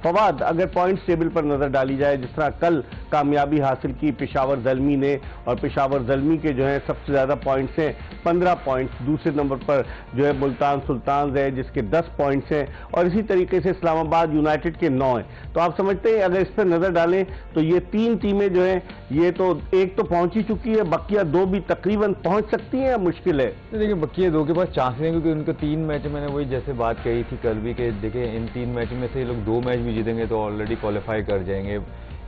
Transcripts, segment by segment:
फवाद, अगर points table पर नजर डाली जाए, जिस तरह कल कामयाबी हासिल की पेशावर ज़ल्मी ने, और पेशावर ज़ल्मी के जो है सबसे ज्यादा पॉइंट्स हैं 15 पॉइंट्स, दूसरे नंबर पर जो है मुल्तान सुल्तान है जिसके 10 पॉइंट्स हैं, और इसी तरीके से इस्लामाबाद यूनाइटेड के 9 हैं। तो आप समझते हैं अगर इस पर नजर डालें तो ये 3 टीमें जो हैं, ये तो एक तो पहुंच ही चुकी है, बकिया 2 भी तकरीबन पहुंच सकती हैं या मुश्किल है? देखिए बकिया 2 के पास चांसेस हैं, क्योंकि उनको 3 मैच, मैंने वही जैसे बात कही थी कल भी, कि देखिए इन 3 मैच में से ये लोग 2 मैच भी जीतेंगे तो ऑलरेडी क्वालिफाई कर जाएंगे।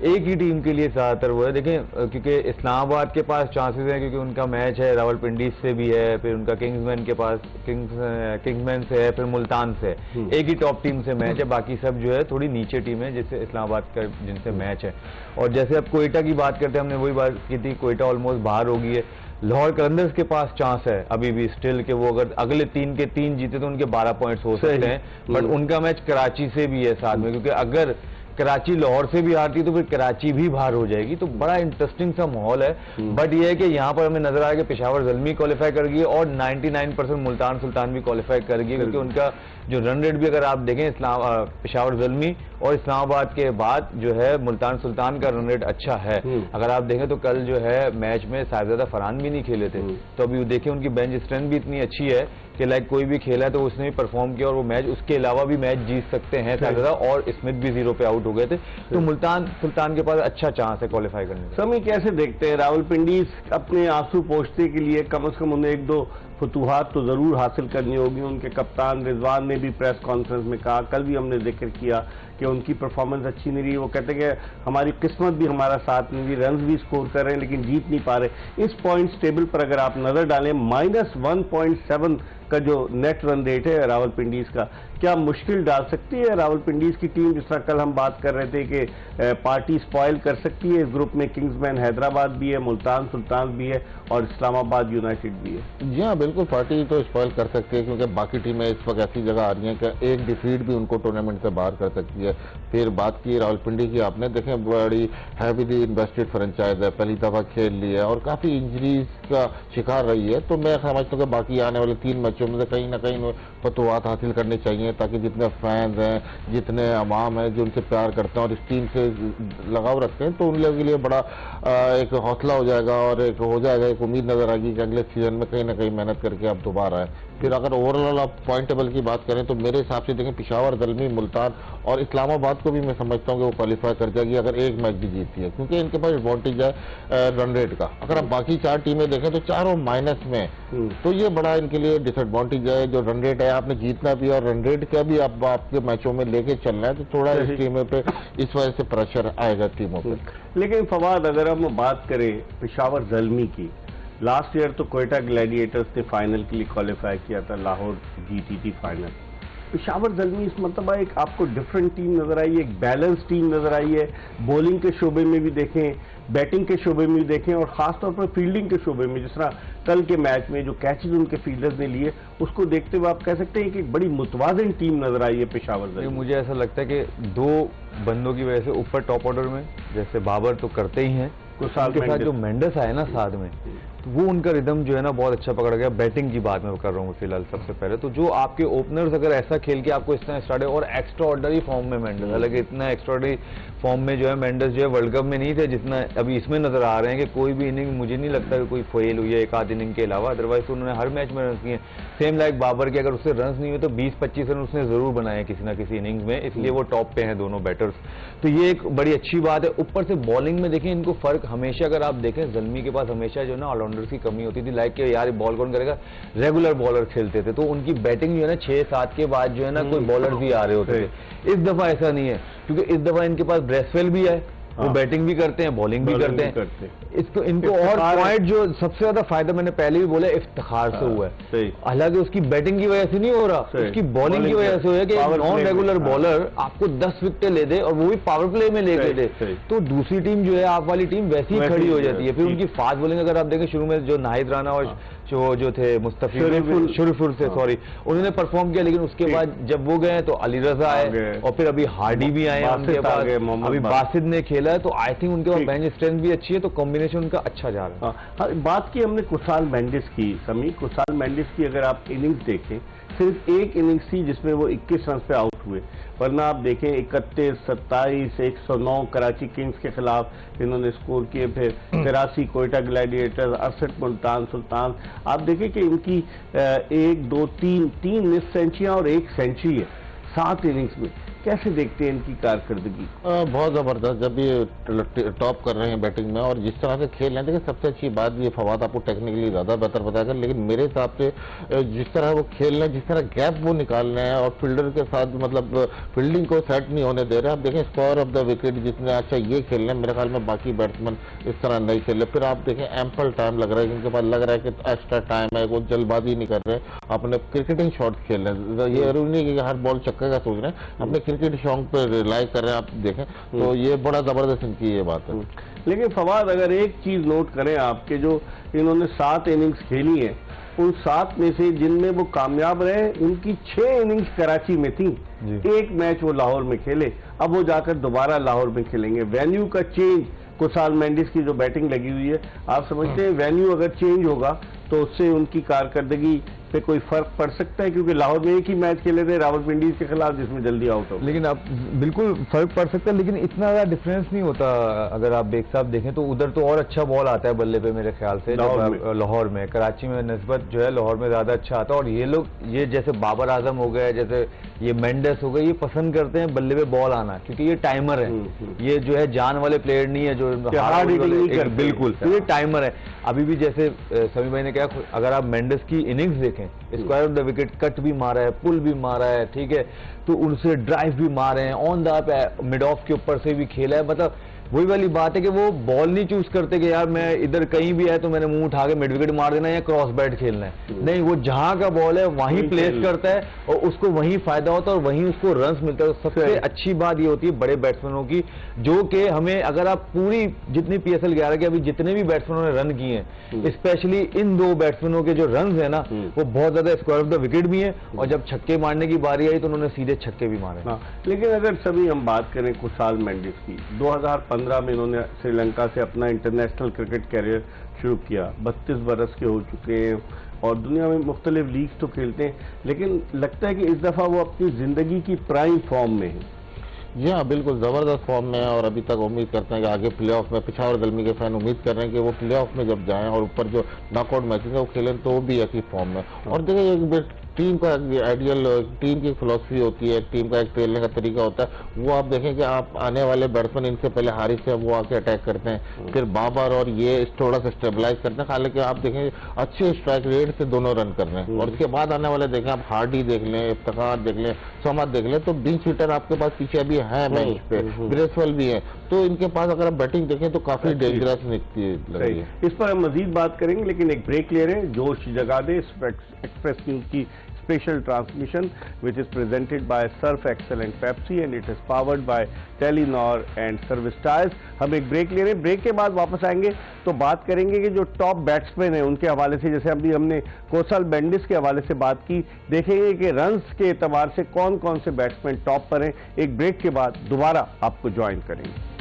एक ही टीम के लिए ज़्यादातर वो है, देखें, क्योंकि इस्लामाबाद के पास चांसेस हैं क्योंकि उनका मैच है रावलपिंडी से भी है, फिर उनका किंग्समैन के पास किंग्समैन से है, फिर मुल्तान से है। एक ही टॉप टीम से मैच है, बाकी सब जो है थोड़ी नीचे टीम है जिससे इस्लामाबाद का जिनसे मैच है। और जैसे अब कोयटा की बात करते हैं, हमने वही बात की थी, कोयटा ऑलमोस्ट बाहर हो गई है। लाहौर कलंदर्स के पास चांस है अभी भी स्टिल के वो अगर अगले 3 के 3 जीते तो उनके 12 पॉइंट्स हो सकते हैं, बट उनका मैच कराची से भी है साथ में, क्योंकि अगर कराची लाहौर से भी हारती तो फिर कराची भी बाहर हो जाएगी, तो बड़ा इंटरेस्टिंग सा माहौल है। बट ये है कि यहाँ पर हमें नजर आ रहा है कि पेशावर ज़ल्मी क्वालिफाई कर गई है और 99% मुल्तान सुल्तान भी क्वालिफाई कर गई है, क्योंकि उनका जो रन रेट भी अगर आप देखें पेशावर ज़ल्मी और इस्लामाबाद के बाद जो है मुल्तान सुल्तान का रन रेट अच्छा है। अगर आप देखें तो कल जो है मैच में साहिबजादा फरहान भी नहीं खेले थे, तो अभी देखें उनकी बेंच स्ट्रेंथ भी इतनी अच्छी है कि लाइक कोई भी खेला है तो उसने भी परफॉर्म किया और वो मैच उसके अलावा भी मैच जीत सकते हैं साहिबजादा, और स्मिथ भी 0 पे आउट हो गए थे, तो मुल्तान सुल्तान के पास अच्छा चांस है क्वालिफाई करने का। समी कैसे देखते हैं रावलपिंडी अपने आंसू पोंछने के लिए कम से कम उन्हें 1-2 फतूहात तो जरूर हासिल करनी होगी? उनके कप्तान रिजवान ने भी प्रेस कॉन्फ्रेंस में कहा, कल भी हमने जिक्र किया कि उनकी परफॉर्मेंस अच्छी नहीं रही। वो कहते हैं कि हमारी किस्मत भी हमारा साथ नहीं दी, रन भी स्कोर कर रहे हैं लेकिन जीत नहीं पा रहे। इस पॉइंट्स टेबल पर अगर आप नजर डालें, -1.7 का जो नेट रन रेट है रावलपिंडीज का, क्या मुश्किल डाल सकती है रावलपिंडीज की टीम? जिस तरह कल हम बात कर रहे थे कि पार्टी स्पॉइल कर सकती है। इस ग्रुप में किंग्समैन हैदराबाद भी है, मुल्तान सुल्तान भी है और इस्लामाबाद यूनाइटेड भी है। जी हाँ, बिल्कुल पार्टी तो स्पॉइल कर सकती है, क्योंकि बाकी टीमें इस वक्त ऐसी जगह आ रही हैं कि एक डिफीट भी उनको टूर्नामेंट से बाहर कर सकती है। फिर बात की रावलपिंडी की, आपने देखें बड़ी हैवीली इन्वेस्टेड फ्रेंचाइज है, पहली दफा खेल ली है और काफी इंजरीज का शिकार रही है, तो मैं समझता हूँ कि बाकी आने वाले 3 मैचों में से कहीं ना कहीं फतवात हासिल करनी चाहिए, ताकि जितने फैंस हैं, जितने अवाम हैं जो उनसे प्यार करते हैं और इस टीम से लगाव रखते हैं, तो उन लोगों के लिए बड़ा एक हौसला हो जाएगा और एक हो जाएगा, एक उम्मीद नजर आएगी कि अगले सीजन में कहीं ना कहीं मेहनत करके आप दोबारा आए। फिर अगर ओवरऑल आप पॉइंट टेबल की बात करें तो मेरे हिसाब से देखें पेशावर ज़ल्मी मुल्तान और इस्लामाबाद को भी मैं समझता हूँ कि वो क्वालिफाई कर जाएगी अगर एक मैच भी जीतती है, क्योंकि इनके पास एडवांटेज है रन रेट का। अगर आप बाकी 4 टीमें देखें तो चारों माइनस में, तो ये बड़ा इनके लिए डिसएडवांटेज है। जो रन रेट है आपने जीतना भी और रन रेट का भी आपके मैचों में लेके चलना है, तो थोड़ा इस टीमों पे इस वजह से प्रेशर आएगा टीमों पे। लेकिन फवाद, अगर हम बात करें पेशावर ज़ल्मी की, लास्ट ईयर तो कोयटा ग्लैडिएटर्स ने फाइनल के लिए क्वालिफाई किया था, लाहौर जीती थी फाइनल। पेशावर ज़ल्मी इस मतलब एक आपको डिफरेंट टीम नजर आई है, एक बैलेंस टीम नजर आई है। बॉलिंग के शोबे में भी देखें, बैटिंग के शोबे में भी देखें और खासतौर पर फील्डिंग के शोबे में, जिस तरह कल के मैच में जो कैचेज उनके फील्डर्स ने लिए, उसको देखते हुए आप कह सकते हैं कि एक बड़ी मुतवाज़िन टीम नजर आई है पेशावर ज़ल्मी। मुझे ऐसा लगता है कि 2 बंदों की वजह से ऊपर टॉप ऑर्डर में, जैसे बाबर तो करते ही हैं, कुछ साल के साथ जो मेंडस आए ना साथ में, तो वो उनका रिदम जो है ना बहुत अच्छा पकड़ गया। बैटिंग की बात मैं कर रहा हूँ फिलहाल सबसे पहले, तो जो आपके ओपनर्स अगर ऐसा खेल के आपको इस तरह स्टार्ट है, और एक्स्ट्रा ऑर्डनरी फॉर्म में मेंडस, हालांकि इतना एक्स्ट्रा ऑर्डनरी फॉर्म में जो है मेंडस जो है वर्ल्ड कप में नहीं थे जितना अभी इसमें नजर आ रहे हैं, कि कोई भी इनिंग मुझे नहीं लगता कि कोई फेल हुई है एक आध इनिंग के अलावा, अदरवाइज तो उन्होंने हर मैच में रन किए। सेम लाइक बाबर के, अगर उससे रन नहीं हुए तो 20-25 रन उसने जरूर बनाए किसी ना किसी इनिंग्स में, इसलिए वो टॉप पे हैं दोनों बैटर्स, तो ये एक बड़ी अच्छी बात है। ऊपर से बॉलिंग में देखें इनको फर्क हमेशा, अगर आप देखें ज़ल्मी के पास हमेशा जो ना ऑलराउंडर की कमी होती थी, लाइक कि यार बॉल कौन करेगा, रेगुलर बॉलर खेलते थे, तो उनकी बैटिंग जो है ना 6-7 के बाद जो है ना कोई बॉलर भी आ रहे होते थे। इस दफा ऐसा नहीं है, क्योंकि इस दफा इनके पास ब्रेसवेल भी है, वो बैटिंग भी करते हैं, बॉलिंग भी करते हैं। इसको इनको और पॉइंट जो सबसे ज्यादा फायदा मैंने पहले भी बोला इफ्तिखार से हुआ है, हालांकि उसकी बैटिंग की वजह से नहीं हो रहा, उसकी बॉलिंग की वजह से हुआ है कि नॉन रेगुलर बॉलर आपको 10 विकेटें ले दे और वो भी पावर प्ले में लेके दे, तो दूसरी टीम जो है आप वाली टीम वैसी ही खड़ी हो जाती है। फिर उनकी फास्ट बॉलिंग अगर आप देखें, शुरू में जो नाहिद राना और जो थे मुस्तफिजुर शुरूफुर से, सॉरी, उन्होंने परफॉर्म किया, लेकिन उसके बाद जब वो गए तो अली रजा आए और फिर अभी हार्डी भी आए उनके बाद, अभी बासित ने खेला है, तो आई थिंक उनके पास बेंच स्ट्रेंथ भी अच्छी है, तो कॉम्बिनेशन उनका अच्छा जा रहा है। बात की हमने कुसाल मेंडिस की, समी कुसाल मेंडिस की अगर आप इनिंग्स देखें, सिर्फ एक इनिंग्स थी जिसमें वो 21 रन पे आउट हुए, वरना आप देखें 31, 27, 109 कराची किंग्स के खिलाफ इन्होंने स्कोर किए, फिर 83 कोयटा ग्लैडिएटर्स, 68 मुल्तान सुल्तान। आप देखें कि इनकी 1, 2, 3 मिस सेंचुरियां और 1 सेंचुरी है 7 इनिंग्स में। कैसे देखते हैं इनकी कारकर्दगी? बहुत ज़बरदस्त, जब ये टॉप कर रहे हैं बैटिंग में और जिस तरह से खेल रहे हैं, देखिए सबसे अच्छी बात ये फवाद आपको टेक्निकली ज़्यादा बेहतर बताएगा, लेकिन मेरे हिसाब से जिस तरह वो खेल रहे हैं, जिस तरह गैप वो निकाल रहे हैं और फील्डर के साथ मतलब फील्डिंग को सेट नहीं होने दे रहे हैं। आप देखें स्कोर ऑफ द विकेट जितने अच्छा ये खेल रहे हैं, मेरे ख्याल में बाकी बैट्समैन इस तरह नहीं खेल रहे। फिर आप देखें एम्पल टाइम लग रहा है, इनके पास लग रहा है कि एक्स्ट्रा टाइम है, वो जल्दबाजी नहीं कर रहे, अपने क्रिकेटिंग शॉट्स खेल रहे हैं। ये जरूरी नहीं कि हर बॉल छक्के का सोच रहे हैं, अपने क्रिकेट शॉट पर रिलाई कर रहे हैं। आप देखें तो ये बड़ा जबरदस्त इनकी ये बात है। लेकिन फवाद अगर एक चीज नोट करें आपके, जो इन्होंने 7 इनिंग्स खेली है, उन 7 में से जिनमें वो कामयाब रहे, उनकी 6 इनिंग्स कराची में थी, 1 मैच वो लाहौर में खेले, अब वो जाकर दोबारा लाहौर में खेलेंगे। वेन्यू का चेंज, कुसाल मेंडिस की जो बैटिंग लगी हुई है, आप समझते हैं वेन्यू अगर चेंज होगा तो उससे उनकी कारकर्दगी पे कोई फर्क पड़ सकता है? क्योंकि लाहौर में एक ही मैच खेले थे रावलपिंडी के खिलाफ जिसमें जल्दी आउट हो। लेकिन अब बिल्कुल फर्क पड़ सकता है, लेकिन इतना ज्यादा डिफरेंस नहीं होता। अगर आप बेग साहब देखें तो उधर तो और अच्छा बॉल आता है बल्ले पे मेरे ख्याल से लाहौर में। कराची में निस्बत जो है लाहौर में ज्यादा अच्छा आता है, और ये लोग ये जैसे बाबर आजम हो गए, जैसे ये मेंडेस हो गए, ये पसंद करते हैं बल्ले पे बॉल आना, क्योंकि ये टाइमर है, ये जो है जान वाले प्लेयर नहीं है जो हार्ड हिटिंग, बिल्कुल तो ये टाइमर है। अभी भी जैसे समी भाई ने कहा, अगर आप मेंडेस की इनिंग्स देखें, square of the wicket cut भी मारा है, पुल भी मारा है, ठीक है, तो उनसे ड्राइव भी मारे हैं, ऑन द मिड ऑफ के ऊपर से भी खेला है। मतलब वही वाली बात है कि वो बॉल नहीं चूज करते कि यार मैं इधर कहीं भी है तो मैंने मुंह उठा के मिड विकेट मार देना या क्रॉस बैट खेलना है, नहीं, वो जहां का बॉल है वहीं प्लेस करता है और उसको वहीं फायदा होता है और वहीं उसको रन्स मिलता है। तो सबसे अच्छी बात ये होती है बड़े बैट्समैनों की, जो कि हमें, अगर आप पूरी जितनी PSL 11 के अभी जितने भी बैट्समैनों ने रन किए हैं, स्पेशली इन 2 बैट्समैनों के जो रन है ना, वो बहुत ज्यादा स्क्वायर ऑफ द विकेट भी है, और जब छक्के मारने की बारी आई तो उन्होंने सीधे छक्के भी मारे। लेकिन अगर सभी हम बात करें कुसाल मेंडिस की, 2015 में इन्होंने श्रीलंका से अपना इंटरनेशनल क्रिकेट कैरियर शुरू किया, 32 बरस के हो चुके हैं और दुनिया में मुख्तलिफ लीग्स तो खेलते हैं, लेकिन लगता है कि इस दफा वो अपनी जिंदगी की प्राइम फॉर्म में है। जी हाँ, बिल्कुल ज़बरदस्त फॉर्म में है और अभी तक उम्मीद करते हैं कि आगे प्लेऑफ में, पिछावर दलमी के फैन उम्मीद कर रहे हैं कि वो प्लेऑफ में जब जाएं और ऊपर जो नॉकआउट मैचेस है वो खेलें तो वो भी ऐसी फॉर्म में। और देखिए एक टीम का आइडियल, टीम की फिलॉसफी होती है, टीम का एक खेलने का तरीका होता है, वो आप देखें कि आप आने वाले बैट्समैन इनसे पहले हारिस से वो आके अटैक करते हैं, फिर बाबर और ये थोड़ा सा स्टेबलाइज करते हैं। हालांकि आप देखें अच्छे स्ट्राइक रेट से दोनों रन कर रहे हैं, और इसके बाद आने वाले देखें आप हार्डी देख लें, इफ्तिखार देख लें, सोमत देख लें, तो 20 हिटर आपके पास पीछे अभी है बेंच पे, ब्रेसवेल भी है, तो इनके पास अगर आप बैटिंग देखें तो काफी डेंजरस निकलती है। इस पर हम मजीद बात करेंगे, लेकिन एक ब्रेक ले रहे हैं। जोश जगा दे एक्सप्रेस न्यूज की special transmission which is presented by Surf Excel and Pepsi and it is powered by Telenor and Service Tires। हम एक ब्रेक ले रहे हैं, ब्रेक के बाद वापस आएंगे तो बात करेंगे कि जो टॉप बैट्समैन हैं उनके हवाले से, जैसे अभी हमने कुसाल मेंडिस के हवाले से बात की, देखेंगे कि रन्स के एतबार से कौन कौन से बैट्समैन टॉप पर हैं। एक ब्रेक के बाद दोबारा आपको ज्वाइन करेंगे।